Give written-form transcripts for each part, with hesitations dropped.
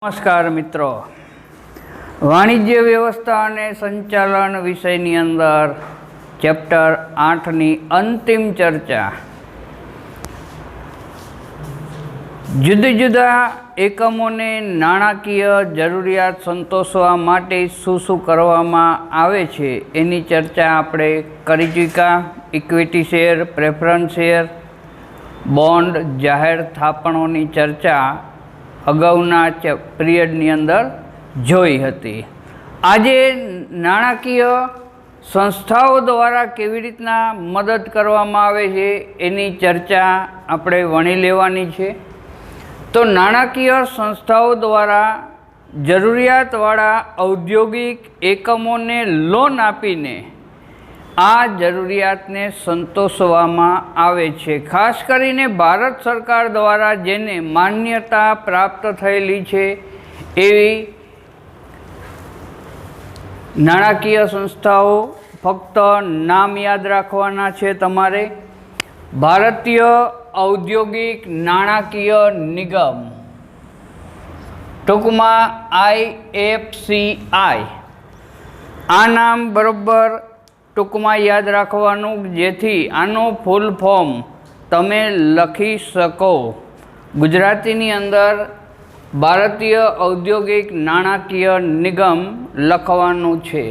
નમસ્કાર મિત્રો, વાણિજ્ય વ્યવસ્થા અને સંચાલન વિષયની અંદર ચેપ્ટર 8ની અંતિમ ચર્ચા જુદા જુદા એકમોને નાણાકીય જરૂરિયાત સંતોષવા માટે શું કરવામાં આવે છે એની ચર્ચા આપણે કરી ચૂક્યા. Equity share, preference share, bond, જાહેર થાપણોની ચર્ચા અગાઉના પિરિયડની અંદર જોઈ હતી. આજે નાણાકીય સંસ્થાઓ દ્વારા કેવી રીતના મદદ કરવામાં આવે છે એની ચર્ચા આપણે વણી લેવાની છે. તો નાણાકીય સંસ્થાઓ દ્વારા જરૂરિયાતવાળા ઔદ્યોગિક એકમોને લોન આપીને આ જરૂરિયાતને સંતોષવામાં આવે છે. ખાસ કરીને ભારત સરકાર દ્વારા જેને માન્યતા પ્રાપ્ત થયેલી છે એવી નાણાકીય સંસ્થાઓ, ફક્ત નામ યાદ રાખવાના છે તમારે. ભારતીય ઔદ્યોગિક નાણાકીય નિગમ, ટૂંકમાં IFCI. આ નામ બરોબર ટૂંકમાં યાદ રાખવાનું, જેથી આનું ફૂલ ફોર્મ તમે લખી શકો. ગુજરાતીની અંદર ભારતીય ઔદ્યોગિક નાણાકીય નિગમ લખવાનું છે.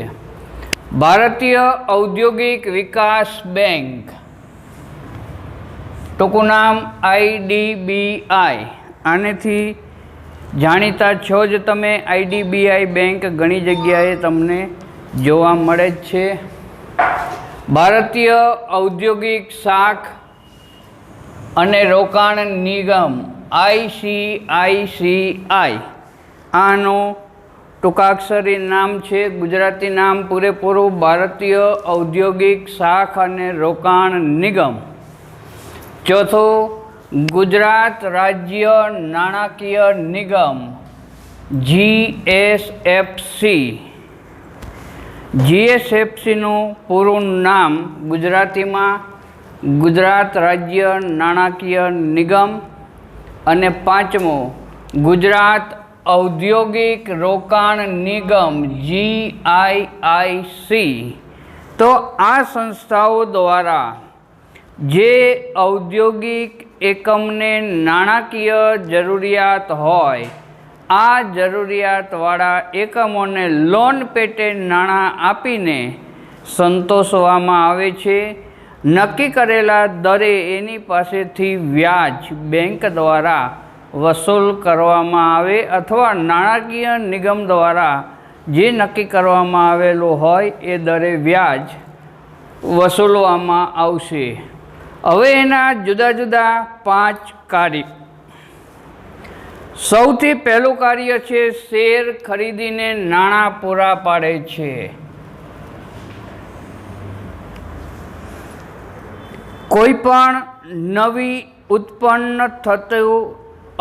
ભારતીય ઔદ્યોગિક વિકાસ બેંક, ટૂંકું નામ IDBI. આનેથી જાણીતા છો જ તમે. IDBI બેંક ઘણી જગ્યાએ તમને જોવા મળે જ છે. ભારતીય ઔદ્યોગિક શાખ અને રોકાણ નિગમ ICICI. આનું ટૂંકાક્ષરી નામ છે. ગુજરાતી નામ પૂરેપૂરું ભારતીય ઔદ્યોગિક શાખ અને રોકાણ નિગમ. ચોથું, ગુજરાત રાજ્ય નાણાકીય નિગમ GSFC. GSFCનું પૂરું નામ ગુજરાતીમાં ગુજરાત રાજ્ય નાણાકીય નિગમ. અને પાંચમું, ગુજરાત ઔદ્યોગિક રોકાણ નિગમ GIIC. તો આ સંસ્થાઓ દ્વારા જે ઔદ્યોગિક એકમને નાણાકીય જરૂરિયાત હોય, આ જરૂરિયાતવાળા એકમોને લોન પેટે નાણાં આપીને સંતોષવામાં આવે છે. નક્કી કરેલા દરે એની પાસેથી વ્યાજ બેંક દ્વારા વસૂલ કરવામાં આવે, અથવા નાણાકીય નિગમ દ્વારા જે નક્કી કરવામાં આવેલું હોય એ દરે વ્યાજ વસૂલવામાં આવશે. હવે એના જુદા જુદા 5 કાર્ય. સૌથી પહેલું કાર્ય છે શેર ખરીદીને નાણાં પૂરા પાડે છે. કોઈ પણ નવી ઉત્પન્ન થતું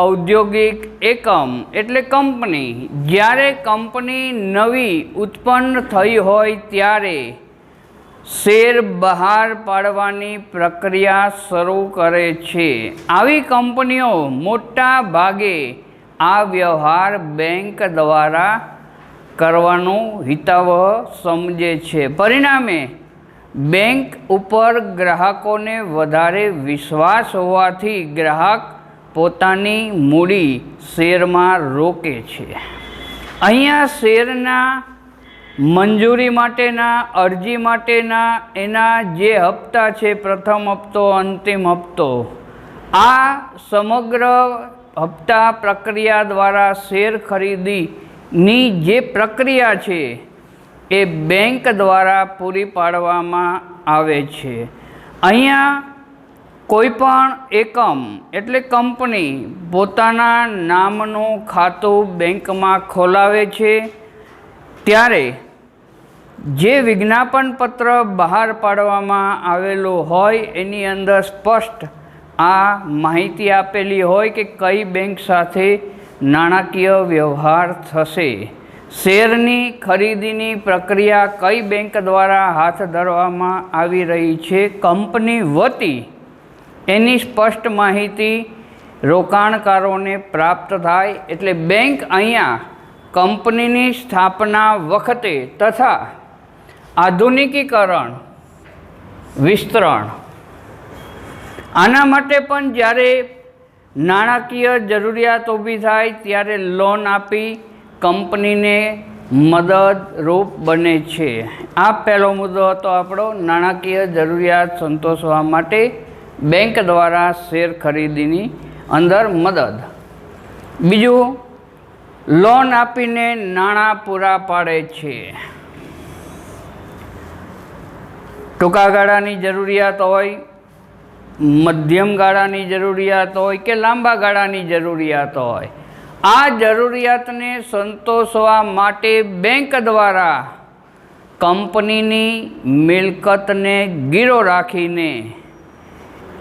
ઔદ્યોગિક એકમ એટલે કંપની, જ્યારે કંપની નવી ઉત્પન્ન થઈ હોય ત્યારે શેર બહાર પાડવાની પ્રક્રિયા શરૂ કરે છે. આવી કંપનીઓ મોટા ભાગે આ વ્યવહાર બેંક દ્વારા કરવાનું હિતાવહ સમજે છે. પરિણામે બેંક ઉપર ગ્રાહકોને વધારે વિશ્વાસ હોવાથી ગ્રાહક પોતાની મૂડી શેરમાં રોકે છે. અહીંયા શેરના મંજૂરી માટેના, અરજી માટેના એના જે હપ્તા છે, પ્રથમ હપ્તો, અંતિમ હપ્તો, આ સમગ્ર હપ્તા પ્રક્રિયા દ્વારા શેર ખરીદીની જે પ્રક્રિયા છે એ બેંક દ્વારા પૂરી પાડવામાં આવે છે. અહીંયા કોઈ પણ એકમ એટલે કંપની પોતાના નામનું ખાતું બેંકમાં ખોલાવે છે ત્યારે જે વિજ્ઞાપન પત્ર બહાર પાડવામાં આવેલું હોય એની અંદર સ્પષ્ટ આ માહિતી આપેલી હોય કે કઈ બેંક સાથે નાણાકીય વ્યવહાર થશે. શેરની ખરીદીની પ્રક્રિયા કઈ બેંક દ્વારા હાથ ધરવામાં આવી રહી છે કંપની વતી, એની સ્પષ્ટ માહિતી રોકાણકારોને પ્રાપ્ત થાય. એટલે બેંક અહીંયા કંપનીની સ્થાપના વખતે તથા આધુનિકીકરણ, વિસ્તરણ, આના માટે પણ જ્યારે નાણાકીય જરૂરિયાત ઊભી થાય ત્યારે લોન આપી કંપનીને મદદરૂપ બને છે. આ પહેલો મુદ્દો હતો આપણો, નાણાકીય જરૂરિયાત સંતોષવા માટે બેંક દ્વારા શેર ખરીદીની અંદર મદદ. બીજું, લોન આપીને નાણાં પૂરા પાડે છે. ટૂંકા ગાળાની જરૂરિયાત હોય, મધ્યમ ગાળાની જરૂરિયાત હોય કે લાંબા ગાળાની જરૂરિયાત હોય, આ જરૂરિયાતને સંતોષવા માટે બેંક દ્વારા કંપનીની મિલકતને ગીરો રાખીને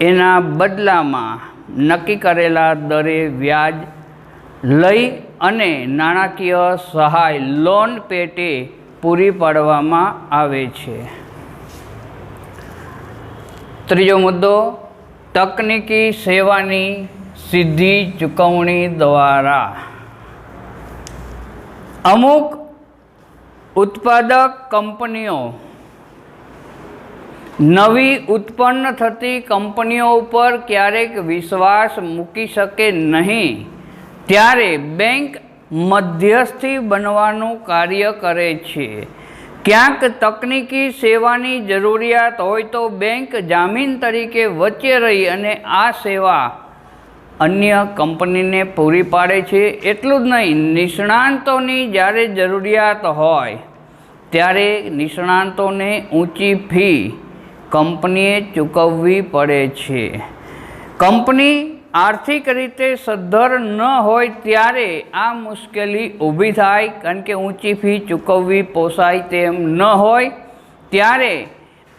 એના બદલામાં નક્કી કરેલા દરે વ્યાજ લઈ અને નાણાકીય સહાય લોન પેટે પૂરી પાડવામાં આવે છે. ત્રીજો મુદ્દો, તકનીકી સેવાની સીધી ચૂકવણી દ્વારા. અમુક ઉત્પાદક કંપનીઓ નવી ઉત્પન્ન થતી કંપનીઓ ઉપર ક્યારેક વિશ્વાસ મૂકી શકે નહીં, ત્યારે બેંક મધ્યસ્થી બનવાનું કાર્ય કરે છે. ક્યાંક તકનીકી સેવાની જરૂરિયાત હોય તો બેંક જામીન તરીકે વચ્ચે રહી અને આ સેવા અન્ય કંપનીને પૂરી પાડે છે. એટલું જ નહીં, નિષ્ણાંતોની જ્યારે જરૂરિયાત હોય ત્યારે નિષ્ણાંતોને ઊંચી ફી કંપનીએ ચૂકવવી પડે છે. કંપની આર્થિક રીતે સદ્ધર ન હોય ત્યારે આ મુશ્કેલી ઊભી થાય, કારણ કે ઊંચી ફી ચૂકવવી પોસાય તેમ ન હોય. ત્યારે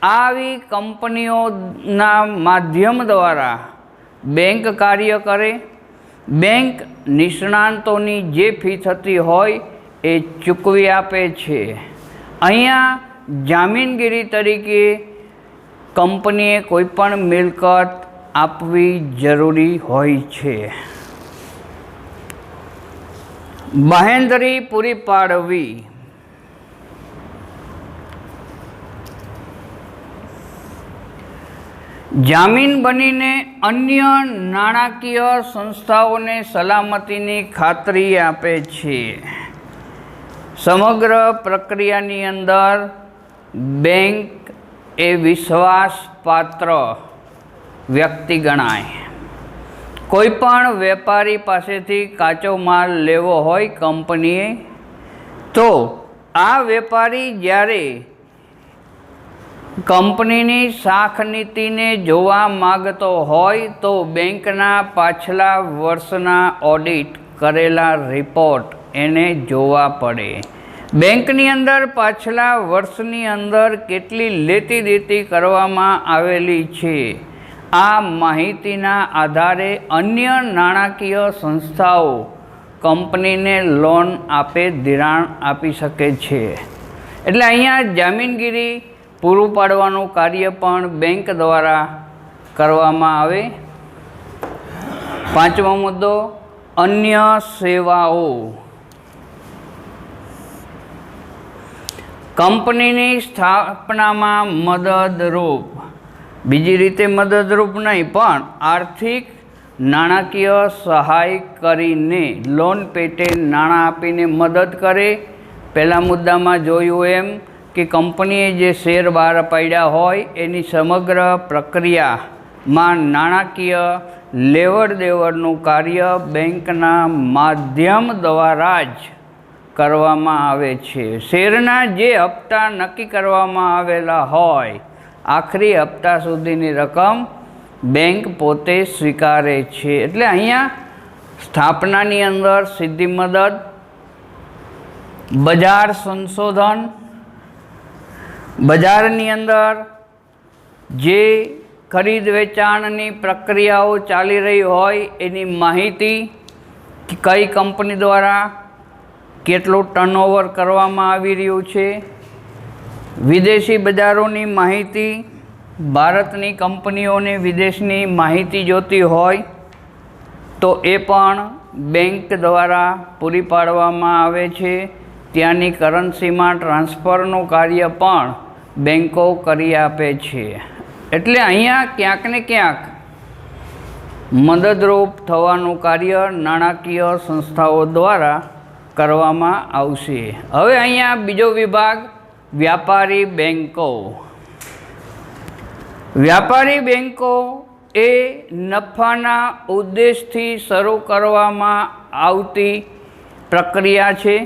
આવી કંપનીઓના માધ્યમ દ્વારા બેંક કાર્ય કરે. બેંક નિષ્ણાંતોની જે ફી થતી હોય એ ચૂકવી આપે છે. અહીંયા જામીનગીરી તરીકે કંપનીએ કોઈપણ મિલકત આપવી જરૂરી હોય છે. બાંહેધરી પૂરી પાડવી. જામીન બનીને અન્ય નાણાકીય સંસ્થાઓને સલામતીની ખાતરી આપે છે. સમગ્ર પ્રક્રિયાની અંદર બેંક એ વિશ્વાસપાત્ર વ્યક્તિ ગણાય. કોઈ પણ વેપારી પાસેથી કાચો માલ લેવો હોય કંપનીએ, તો આ વેપારી જ્યારે કંપનીની શાખ નીતિને જોવા માગતો હોય તો બેંકના પાછલા વર્ષના ઓડિટ કરેલા રિપોર્ટ એને જોવા પડે. બેંકની અંદર પાછલા વર્ષની અંદર કેટલી લેતી દેતી કરવામાં આવેલી છે, આ માહિતીના આધારે અન્ય નાણાકીય સંસ્થાઓ કંપનીને લોન આપે, ધિરાણ આપી શકે છે. એટલે અહીંયા જામીનગીરી પૂરું પાડવાનું કાર્ય પણ બેંક દ્વારા કરવામાં આવે. પાંચમો મુદ્દો, અન્ય સેવાઓ. કંપનીની સ્થાપનામાં મદદરૂપ, બીજી રીતે મદદરૂપ નહીં પણ આર્થિક નાણાકીય સહાય કરીને લોન પેટે નાણાં આપીને મદદ કરે. પહેલા મુદ્દામાં જોયું એમ કે કંપનીએ જે શેર બહાર પાડ્યા હોય એની સમગ્ર પ્રક્રિયામાં નાણાકીય લેવડ દેવડનું કાર્ય બેંકના માધ્યમ દ્વારા જ કરવામાં આવે છે. શેરના જે હપ્તા નક્કી કરવામાં આવેલા હોય, આખરી હપ્તા સુધીની રકમ બેંક પોતે સ્વીકારે છે. એટલે અહીંયા સ્થાપનાની અંદર સીધી મદદ, બજાર સંશોધન, બજારની અંદર જે ખરીદ વેચાણની પ્રક્રિયાઓ ચાલી રહી હોય એની માહિતી, કઈ કંપની દ્વારા કેટલું ટર્નઓવર કરવામાં આવી રહ્યું છે, વિદેશી બજારોની માહિતી, ભારતની કંપનીઓને વિદેશની માહિતી જોતી હોય તો એ પણ બેંક દ્વારા પૂરી પાડવામાં આવે છે. ત્યાંની કરન્સીમાં ટ્રાન્સફરનું કાર્ય પણ બેંકો કરી આપે છે. એટલે અહીંયા ક્યાંક ને ક્યાંક મદદરૂપ થવાનું કાર્ય નાણાકીય સંસ્થાઓ દ્વારા કરવામાં આવશે. હવે અહીંયા બીજો વિભાગ વ્યાપારી બેંકો. વ્યાપારી બેંકો એ નફાના ઉદ્દેશથી શરૂ કરવામાં આવતી પ્રક્રિયા છે.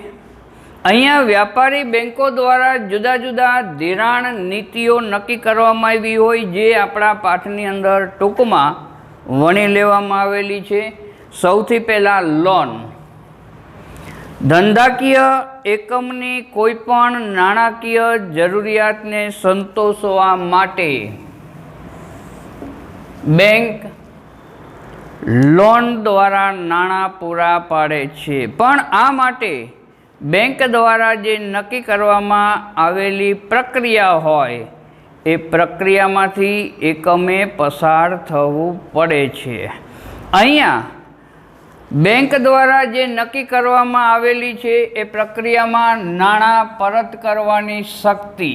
અહીંયા વ્યાપારી બેંકો દ્વારા જુદા જુદા ધિરાણ નીતિઓ નક્કી કરવામાં આવી હોય, જે આપણા પાઠની અંદર ટૂંકમાં વણી લેવામાં આવેલી છે. સૌથી પહેલાં લોન. ધંધાકીય એકમની કોઈપણ નાણાકીય જરૂરિયાતને સંતોષવા માટે બેંક લોન દ્વારા નાણાં પૂરા પાડે છે. પણ આ માટે બેંક દ્વારા જે નક્કી કરવામાં આવેલી પ્રક્રિયા હોય એ પ્રક્રિયામાંથી એકમે પસાર થવું પડે છે. અહીંયા બેંક દ્વારા જે નક્કી કરવામાં આવેલી છે એ પ્રક્રિયામાં નાણાં પરત કરવાની શક્તિ,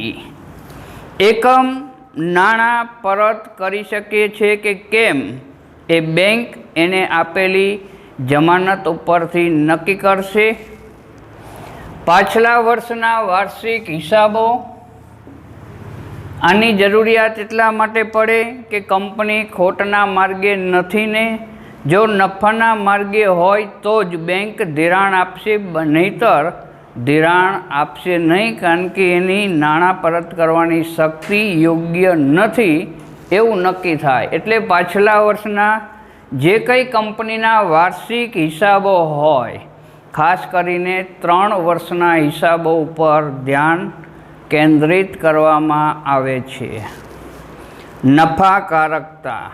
એકમ નાણાં પરત કરી શકે છે કે કેમ એ બેંક એને આપેલી જમાનત ઉપરથી નક્કી કરશે. પાછલા વર્ષના વાર્ષિક હિસાબો. આની જરૂરિયાત એટલા માટે પડે કે કંપની ખોટના માર્ગે નથી ને, જો નફાના માર્ગે હોય તો જ બેંક ધિરાણ આપશે, નહીંતર ધિરાણ આપશે નહીં, કારણ કે એની નાણાં પરત કરવાની શક્તિ યોગ્ય નથી એવું નક્કી થાય. એટલે પાછલા વર્ષના જે કંઈ કંપનીના વાર્ષિક હિસાબો હોય, ખાસ કરીને 3 વર્ષના હિસાબો ઉપર ધ્યાન કેન્દ્રિત કરવામાં આવે છે. નફાકારકતા.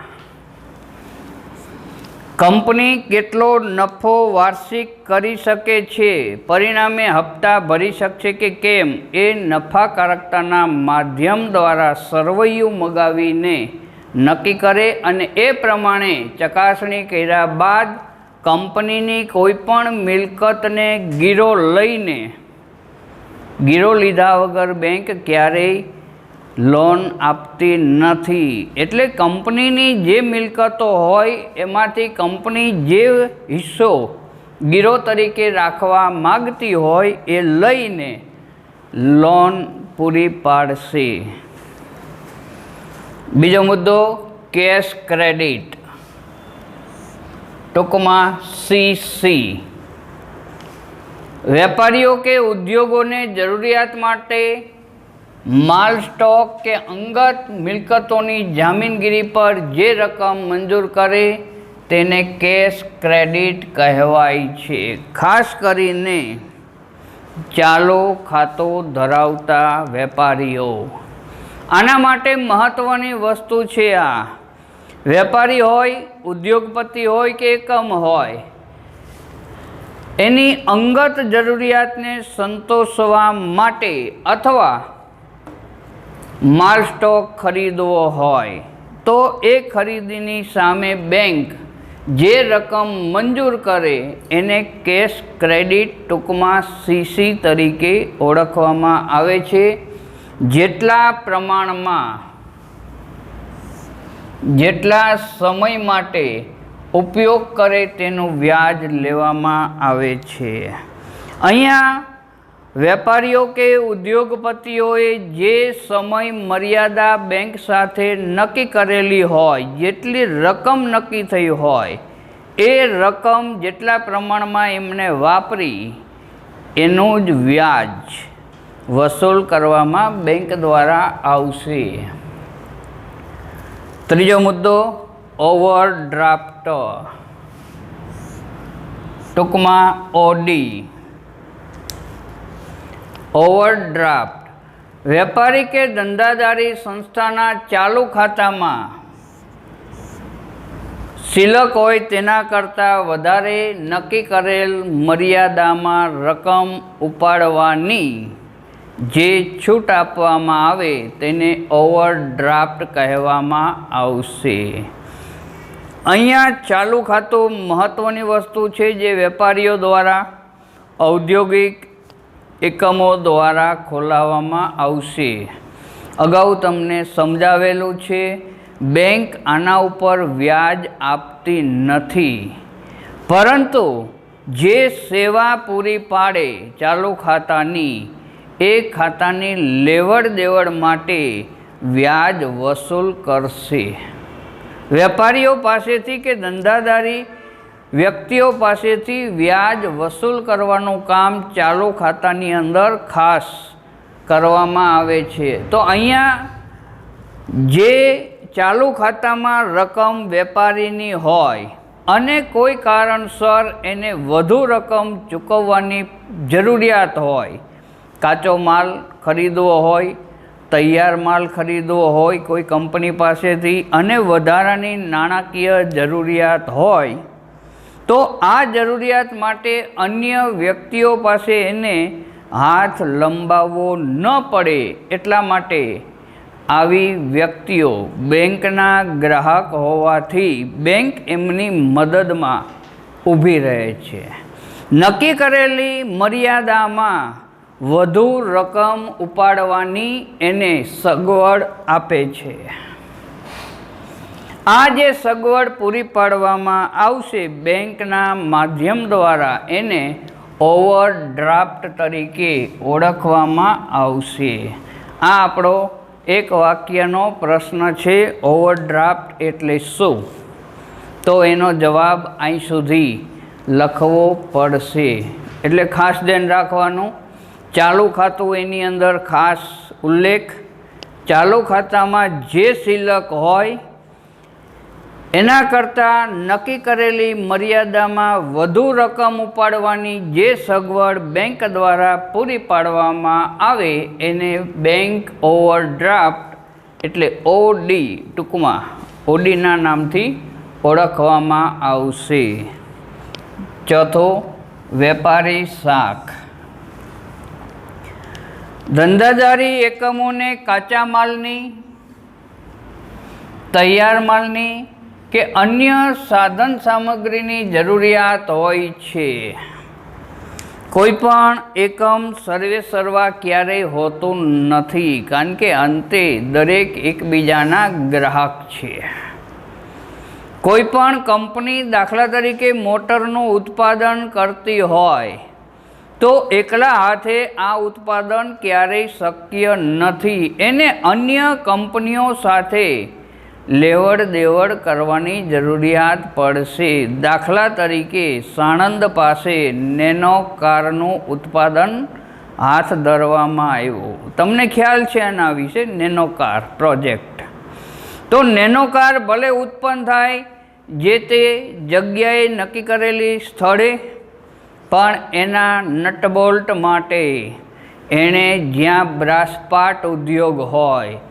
કંપની કેટલો નફો વાર્ષિક કરી શકે છે, પરિણામે હપ્તા ભરી શકશે કે કેમ, એ નફાકારકતાના માધ્યમ દ્વારા સરવૈયું મગાવીને નક્કી કરે અને એ પ્રમાણે ચકાસણી કર્યા બાદ કંપનીની કોઈપણ મિલકતને ગીરો લીધા વગર બેંક ક્યારેય લોન આપતી નથી. એટલે કંપનીની જે મિલકતો હોય એમાંથી કંપની જે હિસ્સો ગીરો તરીકે રાખવા માગતી હોય એ લઈને લોન પૂરી પાડશે. બીજો મુદ્દો કેશ ક્રેડિટ, ટૂંકમાં સીસી. વેપારીઓ કે ઉદ્યોગોને જરૂરિયાત માટે માલ, સ્ટોક કે અંગત મિલકતોની જામીનગીરી પર જે રકમ મંજૂર કરે તેને કેશ ક્રેડિટ કહેવાય છે. ખાસ કરીને ચાલુ ખાતું ધરાવતા વેપારીઓ. આના માટે મહત્ત્વની વસ્તુ છે આ. વેપારી હોય, ઉદ્યોગપતિ હોય કે એકમ હોય, એની અંગત જરૂરિયાતને સંતોષવા માટે અથવા માલ સ્ટોક ખરીદવો હોય તો એ ખરીદીની સામે બેંક જે રકમ મંજૂર કરે એને કેશ ક્રેડિટ, ટૂંકમાં સીસી તરીકે ઓળખવામાં આવે છે. જેટલા પ્રમાણમાં, જેટલા સમય માટે ઉપયોગ કરે તેનું વ્યાજ લેવામાં આવે છે. અહીંયા વેપારીઓ કે ઉદ્યોગપતિઓએ જે સમય મર્યાદા બેંક સાથે નક્કી કરેલી હોય, જેટલી રકમ નક્કી થઈ હોય એ રકમ જેટલા પ્રમાણમાં એમને વાપરી એનું જ વ્યાજ વસૂલ કરવામાં બેંક દ્વારા આવશે. ત્રીજો મુદ્દો ઓવરડ્રાફ્ટ, ટૂંકમાં ઓડી. ઓવરડ્રાફ્ટ વેપારી કે ધંધાદારી સંસ્થાના ચાલુ ખાતામાં શિલક હોય તેના કરતાં વધારે નક્કી કરેલ મર્યાદામાં રકમ ઉપાડવાની જે છૂટ આપવામાં આવે તેને ઓવરડ્રાફ્ટ કહેવામાં આવશે. અહીંયા ચાલુ ખાતું મહત્ત્વની વસ્તુ છે જે વેપારીઓ દ્વારા ઔદ્યોગિક એકમો દ્વારા ખોલાવવામાં આવશે. અગાઉ તમને સમજાવેલું છે, બેંક આના ઉપર વ્યાજ આપતી નથી, પરંતુ જે સેવા પૂરી પાડે ચાલુ ખાતાની એ ખાતાની લેવડ દેવડ માટે વ્યાજ વસૂલ કરશે. વેપારીઓ પાસેથી કે ધંધાદારી વ્યક્તિઓ પાસેથી વ્યાજ વસૂલ કરવાનું કામ ચાલુ ખાતાની અંદર ખાસ કરવામાં આવે છે. તો અહીંયા જે ચાલુ ખાતામાં રકમ વેપારીની હોય અને કોઈ કારણસર એને વધુ રકમ ચૂકવવાની જરૂરિયાત હોય, કાચો માલ ખરીદવો હોય, તૈયાર માલ ખરીદવો હોય કોઈ કંપની પાસેથી અને વધારાની નાણાકીય જરૂરિયાત હોય, તો આ જરૂરિયાત માટે અન્ય વ્યક્તિઓ પાસે એને હાથ લંબાવવો ન પડે એટલા માટે આવી વ્યક્તિઓ બેંકના ગ્રાહક હોવાથી બેંક એમની મદદમાં ઊભી રહે છે. નક્કી કરેલી મર્યાદામાં વધુ રકમ ઉપાડવાની એને સગવડ આપે છે. આ જે સગવડ પૂરી પાડવામાં આવશે બેંકના માધ્યમ દ્વારા એને ઓવરડ્રાફ્ટ તરીકે ઓળખવામાં આવશે. આ આપણો એક વાક્યનો પ્રશ્ન છે, ઓવરડ્રાફ્ટ એટલે શું? તો એનો જવાબ અહીં સુધી લખવો પડશે. એટલે ખાસ ધ્યાન રાખવાનું, ચાલુ ખાતું એની અંદર ખાસ ઉલ્લેખ, ચાલુ ખાતામાં જે શિલ્લક હોય એના કરતાં નક્કી કરેલી મર્યાદામાં વધુ રકમ ઉપાડવાની જે સગવડ બેંક દ્વારા પૂરી પાડવામાં આવે એને બેંક ઓવરડ્રાફ્ટ એટલે ઓડી, ટૂંકમાં ઓડીના નામથી ઓળખવામાં આવશે. ચોથો, વેપારી શાખ. ધંધાદારી એકમોને કાચા માલની, તૈયાર માલની કે અન્ય સાધન સામગ્રીની જરૂરિયાત હોય છે. કોઈ પણ એકમ સર્વે સર્વા ક્યારેય હોતું નથી, કારણ કે અંતે દરેક એકબીજાના ગ્રાહક છે. કોઈ પણ કંપની દાખલા તરીકે મોટરનું ઉત્પાદન કરતી હોય તો એકલા હાથે આ ઉત્પાદન ક્યારેય શક્ય નથી. એને અન્ય કંપનીઓ સાથે લેવડ દેવડ કરવાની જરૂરિયાત પડશે. દાખલા તરીકે સાણંદ પાસે નેનો કારનું ઉત્પાદન હાથ ધરવામાં આવ્યું. તમને ખ્યાલ છે આના વિશે, નેનો કાર પ્રોજેક્ટ. તો નેનો કાર ભલે ઉત્પન્ન થાય જે તે જગ્યાએ નક્કી કરેલી સ્થળે, પણ એના નટબોલ્ટ માટે એણે જ્યાં બ્રાસપાટ ઉદ્યોગ હોય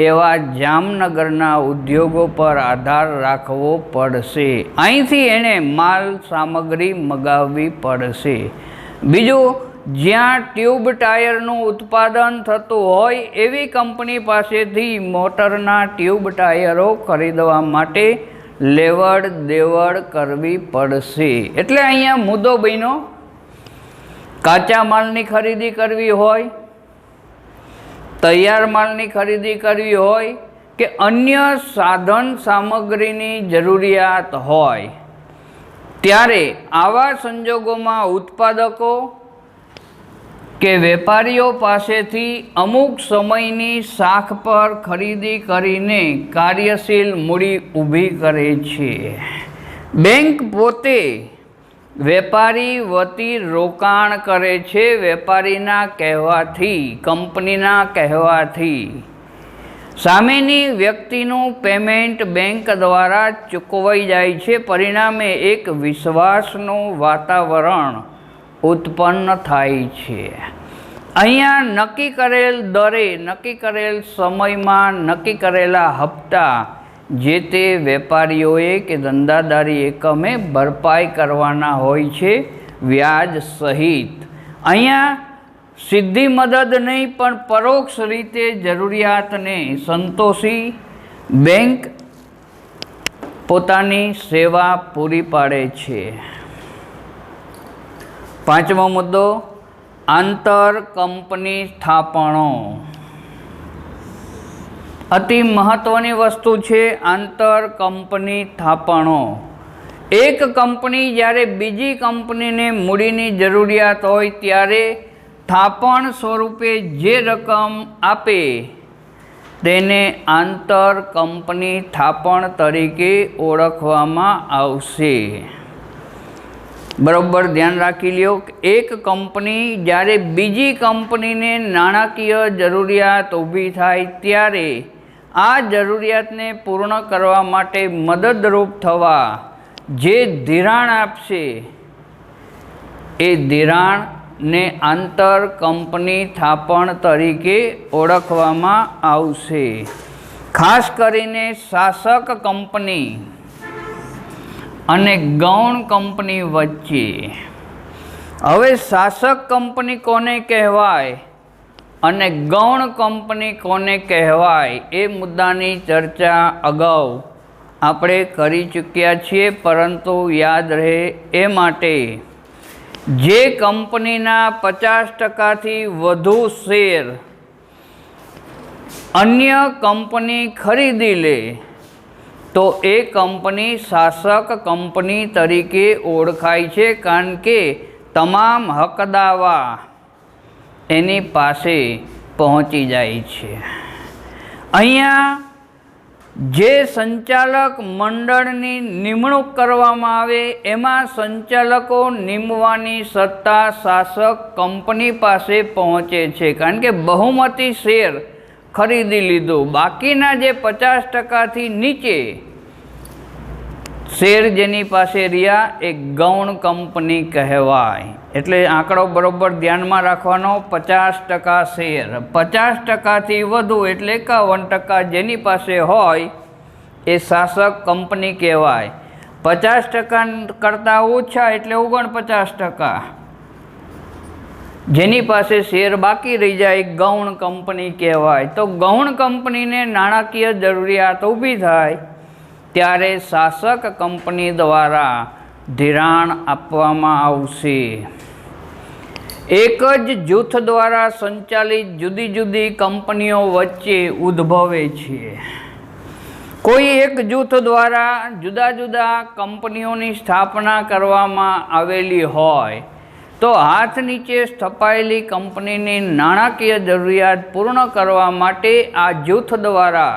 એવા જામનગરના ઉદ્યોગો પર આધાર રાખવો પડશે. અહીંથી એણે માલ સામગ્રી મગાવવી પડશે. બીજું, જ્યાં ટ્યુબ ટાયરનું ઉત્પાદન થતું હોય એવી કંપની પાસેથી મોટરના ટ્યુબ ટાયરો ખરીદવા માટે લેવડ દેવડ કરવી પડશે. એટલે અહીંયા મુદ્દો બન્યો, કાચા માલની ખરીદી કરવી હોય, તૈયાર માલની ખરીદી કરવી હોય કે અન્ય સાધન સામગ્રીની જરૂરિયાત હોય, ત્યારે આવા સંજોગોમાં ઉત્પાદકો કે વેપારીઓ પાસેથી અમુક સમયની શાખ પર ખરીદી કરીને કાર્યશીલ મૂડી ઊભી કરે છે. બેંક પોતે વેપારી વતી રોકાણ કરે છે. વેપારીના કહેવાથી, કંપનીના કહેવાથી સામેની વ્યક્તિનું પેમેન્ટ બેંક દ્વારા ચૂકવાઈ જાય છે. પરિણામે એક વિશ્વાસનું વાતાવરણ ઉત્પન્ન થાય છે. અહીંયા નક્કી કરેલ દરે, નક્કી કરેલ સમયમાં, નક્કી કરેલા હપ્તા જે તે વેપારીઓએ કે ધંધાદારી એકમે ભરપાઈ કરવાના હોય છે, વ્યાજ સહિત. અહીંયા સીધી મદદ નહીં પણ પરોક્ષ રીતે જરૂરિયાતને સંતોષી બેંક પોતાની સેવા પૂરી પાડે છે। પાંચમો મુદ્દો, આંતર કંપની સ્થાપણો। અતિ મહત્વની વસ્તુ છે આંતર કંપની સ્થાપણો। એક કંપની જ્યારે બીજી કંપનીને મૂડીની જરૂરિયાત હોય ત્યારે થાપણ સ્વરૂપે જે રકમ આપે તેને આંતર કંપની થાપણ તરીકે ઓળખવામાં આવશે। બરાબર ધ્યાન રાખી લ્યો, એક કંપની જ્યારે બીજી કંપનીને નાણાકીય જરૂરિયાત ઊભી થાય ત્યારે આ જરૂરિયાતને પૂર્ણ કરવા માટે મદદરૂપ થવા જે ધિરાણ આપશે એ ધિરાણને આંતર કંપની થાપણ તરીકે ઓળખવામાં આવશે। ખાસ કરીને શાસક કંપની અને ગૌણ કંપની વચ્ચે। હવે શાસક કંપની કોને કહેવાય અને ગૌણ કંપની કોને કહેવાય એ મુદ્દાની ચર્ચા અગાઉ આપણે કરી ચૂક્યા છીએ, પરંતુ યાદ રહે એ માટે જે કંપનીના 50%થી વધુ શેર અન્ય કંપની ખરીદી લે તો એ કંપની શાસક કંપની તરીકે ઓળખાય છે, કારણ કે તમામ હકદાવા એની પાસે પહોંચી જાય છે। અહીંયા જે સંચાલક મંડળની નિમણૂક કરવામાં આવે એમાં સંચાલકો નિમવાની સત્તા શાસક કંપની પાસે પહોંચે છે, કારણ કે બહુમતી શેર ખરીદી લીધું, બાકીના જે 50%થી નીચે શેર જેની પાસે રહ્યા એ ગૌણ કંપની કહેવાય। એટલે આંકડો બરોબર ધ્યાનમાં રાખવાનો, 50% શેર, 50%થી વધુ એટલે 51% જેની પાસે હોય એ શાસક કંપની કહેવાય, 50% કરતાં ઓછા એટલે 49% જેની પાસે શેર બાકી રહી જાય ગૌણ કંપની કહેવાય। તો ગૌણ કંપનીને નાણાકીય જરૂરિયાત ઊભી થાય ત્યારે શાસક કંપની દ્વારા ધિરાણ આપવામાં આવશે। એક જ જૂથ દ્વારા સંચાલિત જુદી જુદી કંપનીઓ વચ્ચે ઉદ્ભવે છે। કોઈ એક જૂથ દ્વારા જુદા જુદા કંપનીઓની સ્થાપના કરવામાં આવેલી હોય તો હાથ નીચે સ્થપાયેલી કંપનીની નાણાકીય જરૂરિયાત પૂર્ણ કરવા માટે આ જૂથ દ્વારા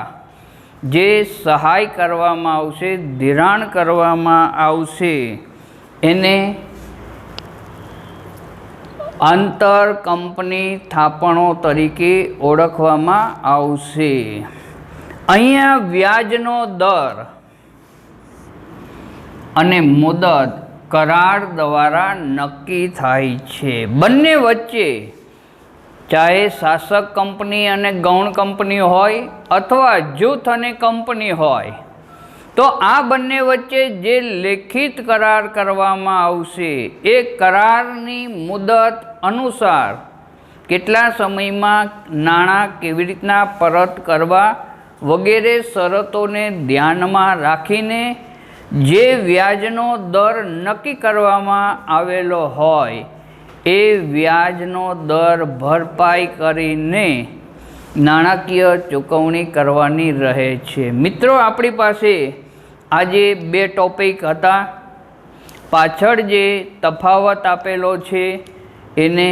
જે સહાય કરવામાં આવશે, ધિરાણ કરવામાં આવશે, એને આંતર કંપની થાપણો તરીકે ઓળખવામાં આવશે। અહીંયા વ્યાજનો દર અને મુદત કરાર દ્વારા નક્કી થાય છે। બંને વચ્ચે ચાહે શાસક કંપની અને ગૌણ કંપની હોય અથવા જૂથ અને કંપની હોય તો આ બંને વચ્ચે જે લેખિત કરાર કરવામાં આવશે એ કરારની મુદત અનુસાર કેટલા સમયમાં નાણાં કેવી રીતના પરત કરવા વગેરે શરતોને ધ્યાનમાં રાખીને જે વ્યાજનો દર નક્કી કરવામાં આવેલો હોય એ વ્યાજનો દર ભરપાઈ કરીને નાણાકીય ચૂકવણી કરવાની રહે છે। મિત્રો, આપણી પાસે આજે 2 ટોપિક હતા। પાછળ જે તફાવત આપેલો છે એને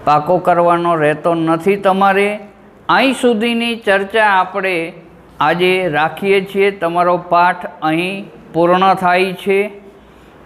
પાકો કરવાનો રહેતો નથી તમારે। અહીં સુધીની ચર્ચા આપણે આજે રાખીએ છીએ। તમારો પાઠ અહીં પૂર્ણ થાય છે।